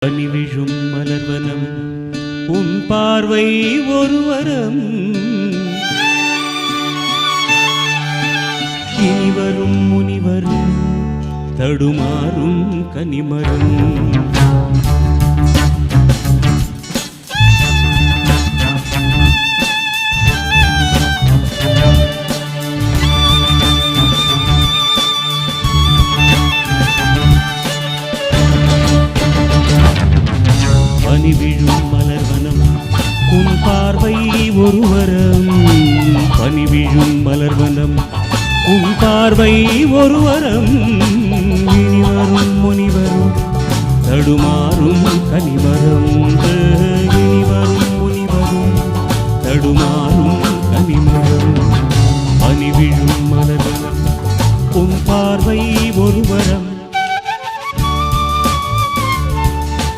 பனிவிழும் மலர்வனம் உன் பார்வை ஒரு வரம். இனிவரும் முனிவரும் தடுமாறும் கனிமரம். பனிவிழும் மலர்வனம் உன் பார்வை ஒரு வரம். பனிவிழும் மலர்வனம் உன் பார்வை ஒரு வரம். இனிவரும் முனிவரும் தடுமாறும் கனிமரம். இனிவரும் முனிவரும் தடுமாறும் கனிமரம். பனிவிழும் மலர்வனம் உன் பார்வை ஒரு வரம்.